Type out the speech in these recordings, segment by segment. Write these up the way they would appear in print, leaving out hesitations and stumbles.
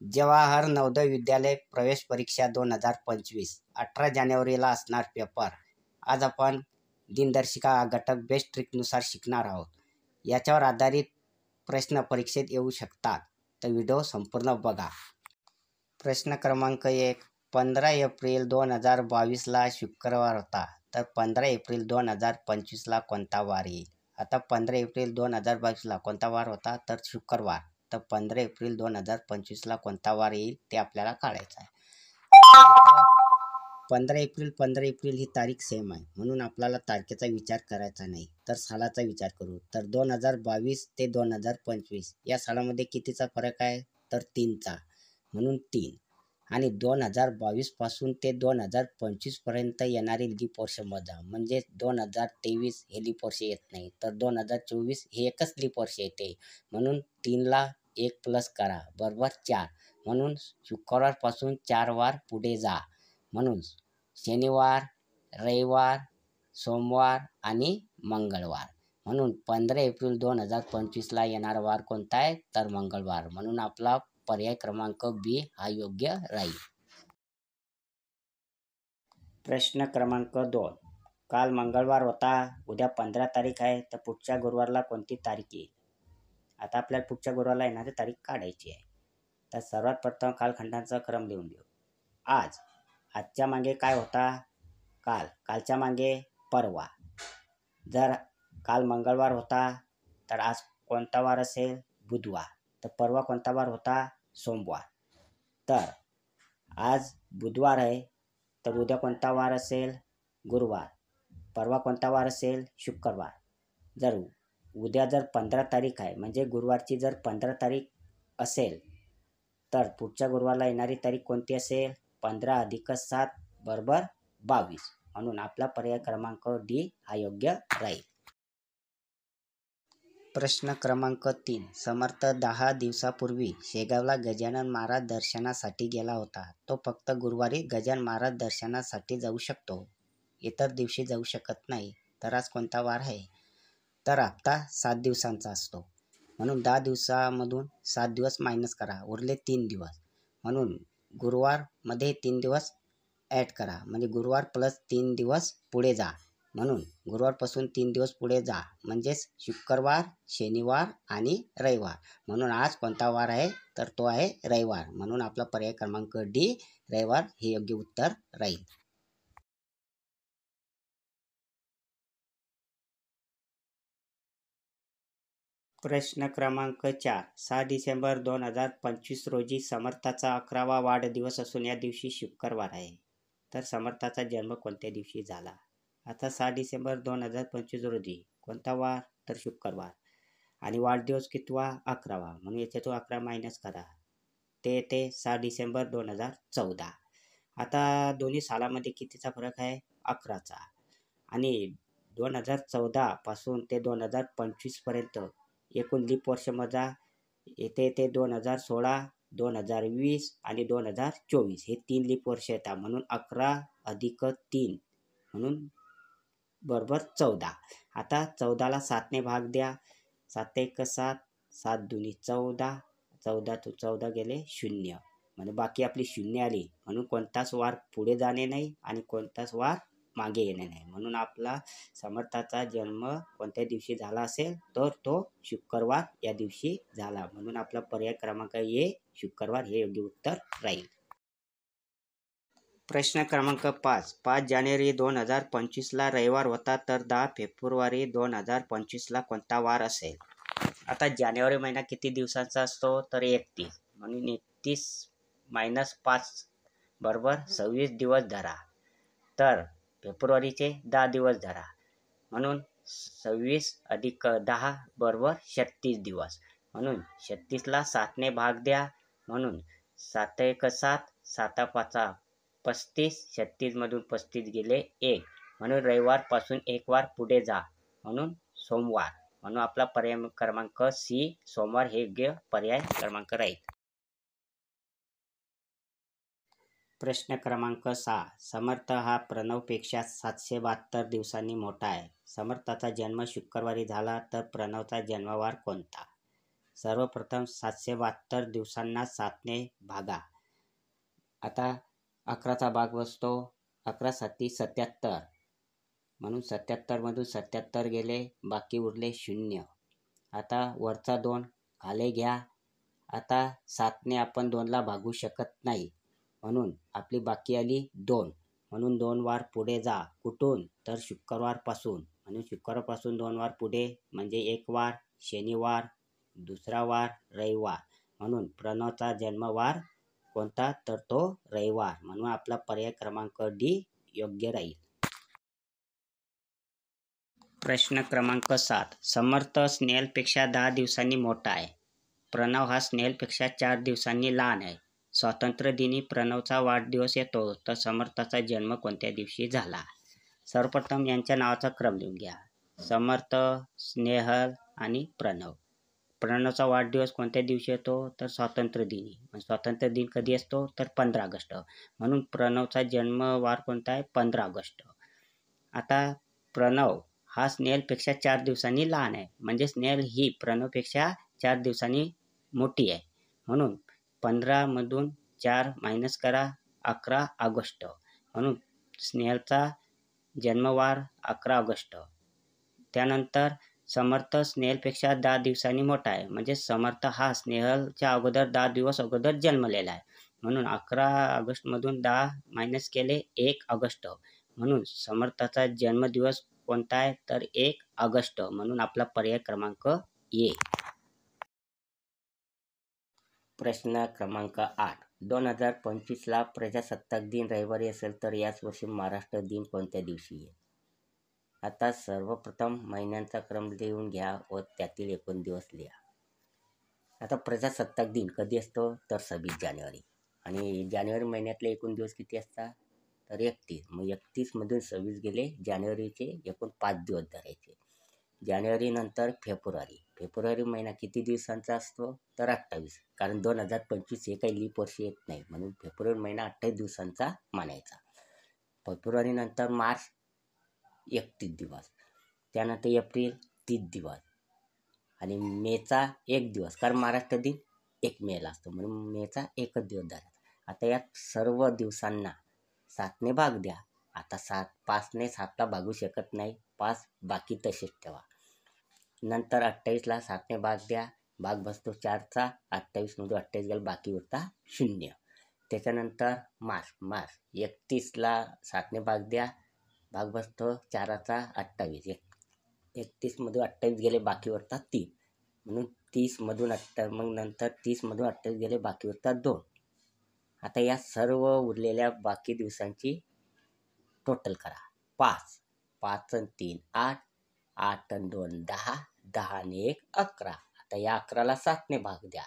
जवाहर नवोदय विद्यालय प्रवेश परीक्षा 2025 18 जानेवारीला असणार पेपर. आज आपण दिनदर्शिका घटक बेस्ट ट्रिकनुसार शिकणार आहोत. याच्यावर आधारित प्रश्न परीक्षेत येऊ शकतात, तर व्हिडिओ संपूर्ण बघा. प्रश्न क्रमांक 1. 15 एप्रिल 2022ला शुक्रवार होता, तर 15 एप्रिल 2025ला कोणता वार येईल? आता 15 एप्रिल 2022ला कोणता वार होता, तर शुक्रवार. तर 15 एप्रिल 2025ला कोणता वार येईल ते आपल्याला काढायचं आहे. 15 एप्रिल ही तारीख सेम आहे, म्हणून आपल्याला तारखेचा विचार करायचा नाही, तर सालाचा विचार करू. तर 2022 ते 2025 या सालामध्ये कितीचा फरक आहे, तर 3चा, म्हणून 3. आणि 2022 पासून ते 2025 पर्यंत येणारे लीप वर्ष मोजा, म्हणजे 2023 हे लीप वर्ष येत नाही, तर 2024 हे एकच लीप वर्ष येते, म्हणून 3ला 1 प्लस करा, बरोबर 4. म्हणून शुक्रवार पासून 4 वार पुढे जा, म्हणून शनिवार, रविवार, सोमवार आणि मंगळवार. म्हणून 15 एप्रिल 2025ला येणारा वार कोणता आहे, तर मंगळवार. म्हणून आपला पर्याय क्रमांक बी हा योग्य राहील. प्रश्न क्रमांक 2. काल मंगळवार होता, उद्या 15 तारीख आहे, तर पुढच्या गुरुवारला कोणती तारीख येईल? आता आपल्याला पुढच्या गुरुवारला येणारी तारीख काढायची आहे. तर सर्वात प्रथम कालखंडांचा क्रम लिहून घेऊ. आजच्या मागे काय होता, कालच्या मागे परवा. जर काल मंगळवार होता, तर आज कोणता वार असेल, बुधवार. तर परवा कोणता वार होता, सोमवार. तर आज बुधवार आहे, तर उद्या कोणता वार असेल, गुरुवार. परवा कोणता वार असेल, शुक्रवार. जर उद्या 15 तारीख आहे, म्हणजे गुरुवारची जर 15 तारीख असेल, तर पुढच्या गुरुवारला येणारी तारीख कोणती असेल, 15 + 7 बरोबर 22. म्हणून आपला पर्याय क्रमांक डी हा योग्य राहील. प्रश्न क्रमांक 3. समर्थ 10 दिवसापूर्वी शेगावला गजानन महाराज दर्शनासाठी गेला होता. तो फक्त गुरुवारी गजानन महाराज दर्शनासाठी जाऊ शकतो, इतर दिवशी जाऊ शकत नाही. तर आज कोणता वार आहे, तर हप्ता 7 दिवसांचा असतो, म्हणून 10 दिवसामधून 7 दिवस मायनस करा, उरले 3 दिवस. म्हणून गुरुवारमध्ये 3 दिवस ॲड करा, म्हणजे गुरुवार प्लस 3 दिवस पुढे जा. म्हणून गुरुवारपासून 3 दिवस पुढे जा, म्हणजेच शुक्रवार, शनिवार आणि रविवार. म्हणून आज कोणता वार आहे, तर तो आहे रविवार. म्हणून आपला पर्याय क्रमांक डी रविवार हे योग्य उत्तर राहील. प्रश्न क्रमांक 4. 6 डिसेंबर 2025 रोजी समर्थाचा 11वा वाढदिवस असून या दिवशी शुक्रवार आहे. तर समर्थाचा जन्म कोणत्या दिवशी झाला? आता 6 डिसेंबर 2025 रोजी कोणता वार, तर शुक्रवार. आणि वाढदिवस कितवा, 11वा. म्हणून याच्यातून 11 मायनस करा, ते येते 6 डिसेंबर 2014. आता दोन्ही सालामध्ये कितीचा फरक आहे, 11चा. आणि 2014 पासून ते 2025 पर्यंत एकूण लीप वर्ष मोजा, येते 2016, 2020 आणि 2024 हे 3 लीप वर्ष येतात. म्हणून 11 + 3 म्हणून बरोबर 14. आता 14ला 7ने भाग द्या, 7 × 1 = 7, 7 × 2 = 14, 14 × 14 गेले 0, म्हणजे बाकी आपली 0 आली. म्हणून कोणताच वार पुढे जाणे नाही आणि कोणताच वार मागे येणे नाही. म्हणून आपला समर्थाचा जन्म कोणत्या दिवशी झाला असेल, तर तो शुक्रवार या दिवशी झाला. म्हणून आपला पर्याय क्रमांक ए शुक्रवार हे योग्य उत्तर राहील. प्रश्न क्रमांक 5. 5 जानेवारी 2025ला रविवार होता, तर 10 फेब्रुवारी 2025ला कोणता वार असेल? आता जानेवारी महिना किती दिवसांचा असतो, तर 31. म्हणून 31 - 5 बरोबर 26 दिवस धरा. तर फेब्रुवारीचे 10 दिवस धरा, म्हणून 26 + 10 बरोबर 36 दिवस. म्हणून 36ला 7ने भाग द्या, म्हणून 7 × 1 = 7, 7 × 5 = 35, 36मधून 35 गेले 1, म्हणून रविवारपासून 1 वार पुढे जा, म्हणून सोमवार. म्हणून आपला पर्याय क्रमांक सी सोमवार हे योग्य पर्याय क्रमांक राहील. प्रश्न क्रमांक 6. समर्थ हा प्रणवपेक्षा 772 दिवसांनी मोठा आहे. समर्थाचा जन्म शुक्रवारी झाला, तर प्रणवचा जन्मवार कोणता? सर्वप्रथम 772 दिवसांना 7ने भागा. आता 11चा भाग बसतो 11 7 77, म्हणून 77 मधून 77 गेले, बाकी उरले 0. आता वरचा 2 खाली घ्या. आता 7ने आपण 2ला भागू शकत नाही, म्हणून आपली बाकी आली 2. म्हणून 2 वार पुढे जा. कुठून? तर शुक्रवारपासून. म्हणून शुक्रवारपासून 2 वार पुढे म्हणजे 1 वार शनिवार, दुसरा वार रविवार. म्हणून प्रणवचा जन्मवार कोणता? तर तो रविवार. म्हणून आपला पर्याय क्रमांक डी योग्य राहील. प्रश्न क्रमांक 7. समर्थ स्नेहलपेक्षा 10 दिवसांनी मोठा आहे. प्रणव हा स्नेहलपेक्षा 4 दिवसांनी लहान आहे. स्वातंत्र्य दिनी प्रणवचा वाढदिवस येतो, तर समर्थाचा जन्म कोणत्या दिवशी झाला? सर्वप्रथम यांच्या नावाचा क्रम लिहून घ्या. समर्थ, स्नेहल आणि प्रणव. प्रणवचा वाढदिवस कोणत्या दिवशी येतो? तर स्वातंत्र्य दिनी. स्वातंत्र्य दिन कधी असतो? तर 15 ऑगस्ट. म्हणून प्रणवचा जन्मवार कोणता आहे? 15 ऑगस्ट. आता प्रणव हा स्नेहलपेक्षा 4 दिवसांनी लहान आहे, म्हणजे स्नेहल ही प्रणवपेक्षा 4 दिवसांनी मोठी आहे. म्हणून 15 मधून 4 मायनस करा, 11 ऑगस्ट. म्हणून स्नेहलचा जन्मवार 11 ऑगस्ट. त्यानंतर समर्थ स्नेहलपेक्षा 10 दिवसांनी मोठा आहे, म्हणजे समर्थ हा स्नेहलच्या अगोदर 10 दिवस अगोदर जन्मलेला आहे. म्हणून 11 ऑगस्टमधून 10 मायनस केले, 1 ऑगस्ट. म्हणून समर्थाचा जन्मदिवस कोणता आहे? तर 1 ऑगस्ट. म्हणून आपला पर्याय क्रमांक ए. प्रश्न क्रमांक 8. 2025ला प्रजासत्ताक दिन रविवारी असेल, तर याच वर्षी महाराष्ट्र दिन कोणत्या दिवशी आहे? आता सर्वप्रथम महिन्यांचा क्रम लिहून घ्या व त्यातील एकूण दिवस लिहा. आता प्रजासत्ताक दिन कधी असतो? तर 26 जानेवारी. आणि जानेवारी महिन्यातले एकूण दिवस किती असतात? तर 31. मग 31 मधून 26 गेले, जानेवारीचे एकूण 5 दिवस धरायचे. जानेवारी नंतर फेब्रुवारी महिना किती दिवसांचा असतो? तर 28. कारण 2025 हे काही लीप वर्ष येत नाही, म्हणून फेब्रुवारी महिना 28 दिवसांचा मानायचा. फेब्रुवारी नंतर मार्च 31 दिवस, त्यानंतर एप्रिल 30 दिवस आणि मेचा 1 दिवस, कारण महाराष्ट्र दिन 1 मेला असतो, म्हणून मेचा 1च दिवस धरायचा. आता या सर्व दिवसांना 7ने भाग द्या. आता 5ने 7ला भागू शकत नाही, 5 बाकी तसेच ठेवा. नंतर 28ला 7ने भाग द्या, भाग बसतो 4चा, 28 मधून 28 गेला, बाकी उरता 0. त्याच्यानंतर मार्च 31ला 7ने भाग द्या, भाग बसतो 4चा, 28. 31 मधून 28 गेले, बाकी उरतात 3. म्हणून 30 मधून 28, मग नंतर 30 मधून 28 गेले, बाकी उरतात 2. आता या सर्व उरलेल्या बाकी दिवसांची टोटल करा. 5 आणि 3 8, 8 आणि 2 10, 10 आणि 1 11. आता या 11ला 7ने भाग द्या.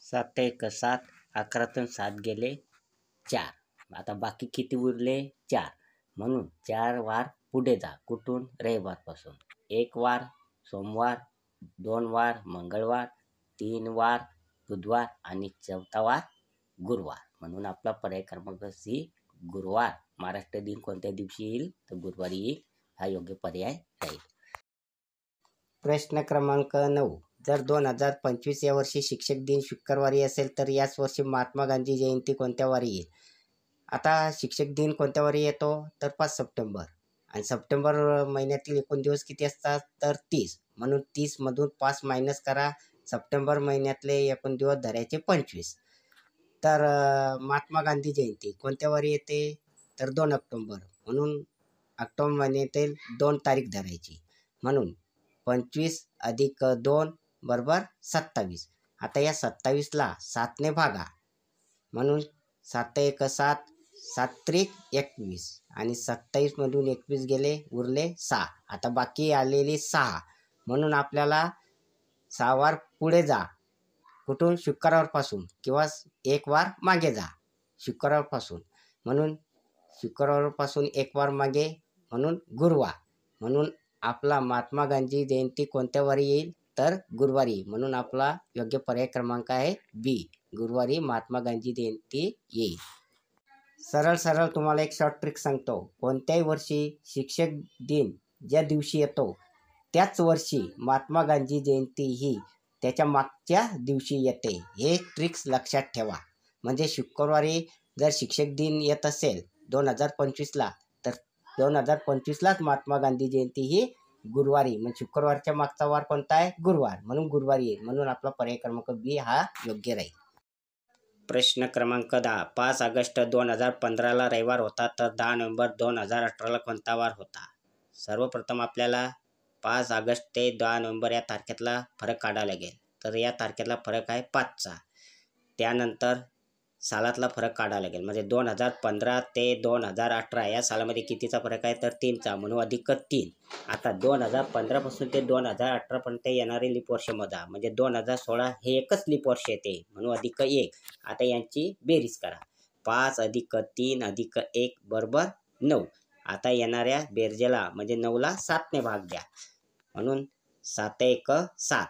7 1 7, 11तून 7 गेले 4. आता बाकी किती उरले? 4. म्हणून 4 वार पुढे जा. कुठून? रविवारपासून. 1 वार सोमवार, 2 वार मंगळवार, 3 वार बुधवार आणि 4था वार गुरुवार. म्हणून आपला पर्याय क्रमांक सी गुरुवार. महाराष्ट्र दिन कोणत्या दिवशी येईल? तर गुरुवारी येईल. हा योग्य पर्याय राहील. प्रश्न क्रमांक 9. जर 2025 या वर्षी शिक्षक दिन शुक्रवारी असेल, तर याच वर्षी महात्मा गांधी जयंती कोणत्या वारी येईल? आता शिक्षक दिन कोणत्या वारी येतो? तर 5 सप्टेंबर. आणि सप्टेंबर महिन्यातील एकूण दिवस किती असतात? तर 30. म्हणून 30 मधून 5 मायनस करा, सप्टेंबर महिन्यातले एकूण दिवस धरायचे 25. तर महात्मा गांधी जयंती कोणत्या वारी येते? तर 2 ऑक्टोबर. म्हणून ऑक्टोबर महिन्यातील 2 तारीख धरायची. म्हणून 25 अधिक 2 बरोबर 27. आता या 27ला 7ने भागा. म्हणून 7 1 7, 7 त्रिक 21 आणि 27 मधून 21 गेले, उरले 6. आता बाकी आलेली 6. म्हणून आपल्याला 6 वार पुढे जा. कुठून? शुक्रवारपासून, किंवा 1 वार मागे जा शुक्रवारपासून. म्हणून शुक्रवारपासून 1 वार मागे, म्हणून गुरुवार. म्हणून आपला महात्मा गांधी जयंती कोणत्या वारी येईल? तर गुरुवारी. म्हणून आपला योग्य पर्याय क्रमांक आहे बी, गुरुवारी महात्मा गांधी जयंती येईल. सरळ तुम्हाला एक शॉर्ट ट्रिक सांगतो. कोणत्याही वर्षी शिक्षक दिन ज्या दिवशी येतो त्याच वर्षी महात्मा गांधी जयंती ही त्याच्या मागच्या दिवशी येते. हे ट्रिक्स लक्षात ठेवा. म्हणजे शुक्रवारी जर शिक्षक दिन येत असेल 2025ला, तर 2025लाच महात्मा गांधी जयंती ही गुरुवारी, म्हणजे शुक्रवारच्या मागचा वार कोणता आहे? गुरुवार, म्हणून गुरुवारी येईल. म्हणून आपला पर्याय क्रमांक बी हा योग्य राहील. प्रश्न क्रमांक 10. 5 ऑगस्ट 2015ला रविवार होता, तर 10 नोव्हेंबर 2018ला कोणता वार होता? सर्वप्रथम आपल्याला 5 ऑगस्ट ते 10 नोव्हेंबर या तारखेतला फरक काढावा लागेल. तर या तारखेतला फरक आहे 5चा. त्यानंतर सालातला फरक काढावा लागेल. म्हणजे 2015 ते 2018 या सालामध्ये कितीचा फरक आहे? तर 3चा, म्हणून +3. आता 2015 ते 2018पर्यंत येणारे लीप वर्ष मोजा. म्हणजे 2016 हे एकच लीप वर्ष येते, म्हणून +1. आता यांची बेरीज करा. 5 + 3 + 1 बरोबर 9. आता येणाऱ्या बेरजेला म्हणजे 9ला 7ने भाग द्या, म्हणून 7 × 1 = 7.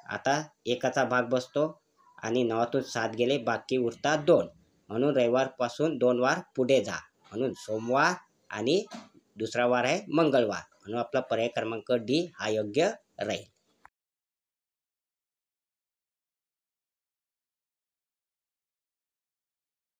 आता 1चा भाग बसतो आणि 9तून 7 गेले, बाकी उरतात 2. म्हणून रविवारपासून 2 वार पुढे जा, म्हणून सोमवार आणि दुसरा वार आहे मंगळवार. म्हणून आपला पर्याय क्रमांक डी हा योग्य राहील.